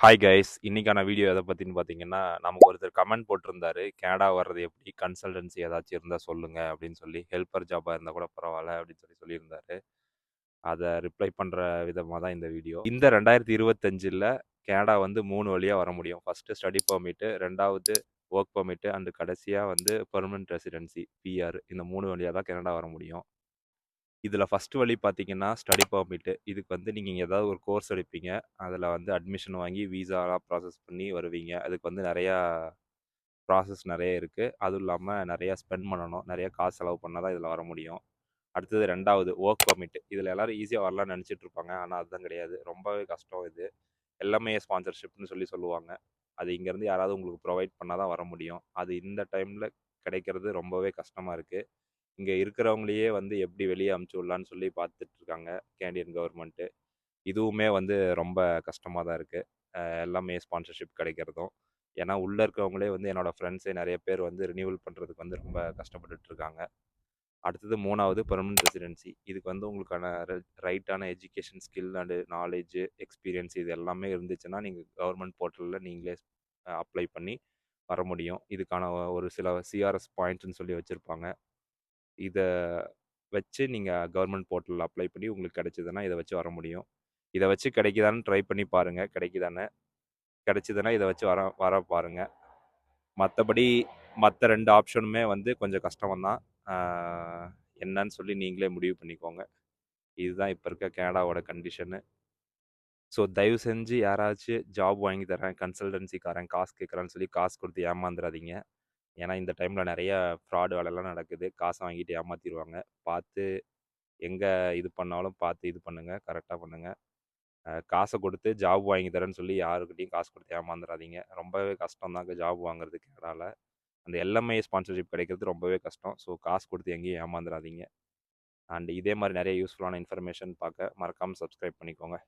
Hi guys! இன்னைக்கான video எத பத்தின்னு பார்த்தீங்கன்னா, நமக்கு ஒருத்தர் கமெண்ட் போட்டிருந்தாரு. "கனடா வர்றது எப்படி? கன்சல்டன்சி ஏதாச்சும் இருந்தா சொல்லுங்க" அப்படின்னு சொல்லி. ஹெல்ப்பர் ஜாபா இருந்தா கூட பரவால்ல அப்படின்னு சொல்லியிருந்தாரு. அத ரிப்ளை பண்ற விதமா தான் இந்த வீடியோ. இந்த 2025ல கனடா வந்து 3 வழியா வர முடியும். ஃபர்ஸ்ட்டு ஸ்டடி பெர்மிட், 2வது வொர்க் பெர்மிட் அண்ட் கடைசியா வந்து பெர்மனன்ட் ரெசிடென்சி பிஆர். இந்த 3 வழியா தான் கனடா வர முடியும். இதில ஃபர்ஸ்ட் வழி பார்த்தீங்கன்னா, ஸ்டடி பெர்மிட். இதுக்கு வந்து நீங்க ஏதாவது ஒரு கோர்ஸ் எடுப்பீங்க. அதில வந்து அட்மிஷன் வாங்கி விசாலாம் ப்ராசஸ் பண்ணி வருவீங்க. அதுக்கு வந்து ப்ராசஸ் நெறைய இருக்கு. அதுவும் இல்லாம நெறைய ஸ்பெண்ட் பண்ணணும். நெறைய காசு செலவு பண்ணா தான் இதில வர முடியும். அடுத்தது 2வது வொர்க் பெர்மிட். இதில எல்லாரும் ஈஸியா வரலாம்னு நெனச்சுட்டு இருப்பாங்க. ஆனா அதுதான் கிடையாது. ரொம்பவே கஷ்டம் இது. எல்எம்ஐ ஸ்பான்சர்ஷிப்னு சொல்லுவாங்க. அது இங்கேருந்து யாராவது உங்களுக்கு ப்ரொவைட் பண்ணா தான் வர முடியும். அது இந்த டைம்ல கிடைக்கிறது ரொம்பவே கஷ்டமா இருக்கு. இங்க இருக்கிறவங்களையே வந்து எப்படி வெளிய அனுப்பிச்சு விடலான்னு சொல்லி பார்த்துட்டு இருக்காங்க கேனடியன் கவர்மெண்ட்டு. இதுவுமே வந்து ரொம்ப கஷ்டமா தான் இருக்கு. எல்லாமே ஸ்பான்சர்ஷிப் கிடைக்கிறதும். ஏன்னா உள்ள இருக்கிறவங்களே வந்து என்னோட ஃப்ரெண்ட்ஸே நெறைய பேர் வந்து ரினியூவல் பண்றதுக்கு வந்து ரொம்ப கஷ்டப்பட்டுட்டு இருக்காங்க. அடுத்தது 3வது பெர்மனன்ட் ரெசிடென்சி. இதுக்கு வந்து உங்களுக்கான ரைட்டான education skill and knowledge, experience இது எல்லாமே இருந்துச்சுன்னா, நீங்க கவர்மெண்ட் போர்ட்டல்ல நீங்களே அப்ளை பண்ணி வர முடியும். இதுக்கான ஒரு சில சிஆர்எஸ் பாயிண்ட்ஸ்ன்னு சொல்லி வச்சிருப்பாங்க. இத வச்சு நீங்க கவர்மெண்ட் போர்ட்டல்ல அப்ளை பண்ணி உங்களுக்கு கிடைச்சதுன்னா, இத வச்சு வர முடியும். இத வச்சு கிடைக்குதான்னு ட்ரை பண்ணி பாருங்க. கிடைக்குதான்னு. கிடைச்சதுன்னா இத வச்சு வர வர பாருங்க. மத்தபடி மத்த 2 ஆப்ஷனுமே வந்து கொஞ்சம் கஷ்டம் தான். ஆ என்னன்னு சொல்லி நீங்களே முடிவு பண்ணிக்கோங்க. இதுதான் இப்ப இருக்க கனடாவோட கண்டிஷனு. ஸோ தயவு செஞ்சு யாராச்சும் ஜாப் வாங்கி தரேன், கன்சல்டன்சிக்காரன் காசு கேட்குறான்னு சொல்லி காசு குடுத்து ஏமாந்துறாதீங்க. ஏன்னா இந்த டைம்ல நெறைய ஃப்ராட் வேலைலாம் நடக்குது. காச வாங்கிட்டு ஏமாத்திருவாங்க. பார்த்து எங்க இது பண்ணாலும் பார்த்து இது பண்ணுங்க. கரெக்ட்டா பண்ணுங்க. காச குடுத்து ஜாப் வாங்கி தரேன்னு சொல்லி யாருக்கிட்டயும் காசு குடுத்து ஏமாந்துறாதீங்க. ரொம்பவே கஷ்டம் தாங்க ஜாப் வாங்குறது கனடால. அந்த எல்எம்ஐ ஸ்பான்சர்ஷிப் கிடைக்கிறது ரொம்பவே கஷ்டம். ஸோ காசு குடுத்து எங்கேயும் ஏமாந்துறாதீங்க. அண்ட் இதே மாரி நெறைய யூஸ்ஃபுல்லான இன்ஃபர்மேஷன் பார்க்க மறக்காம சப்ஸ்கிரைப் பண்ணிக்கோங்க.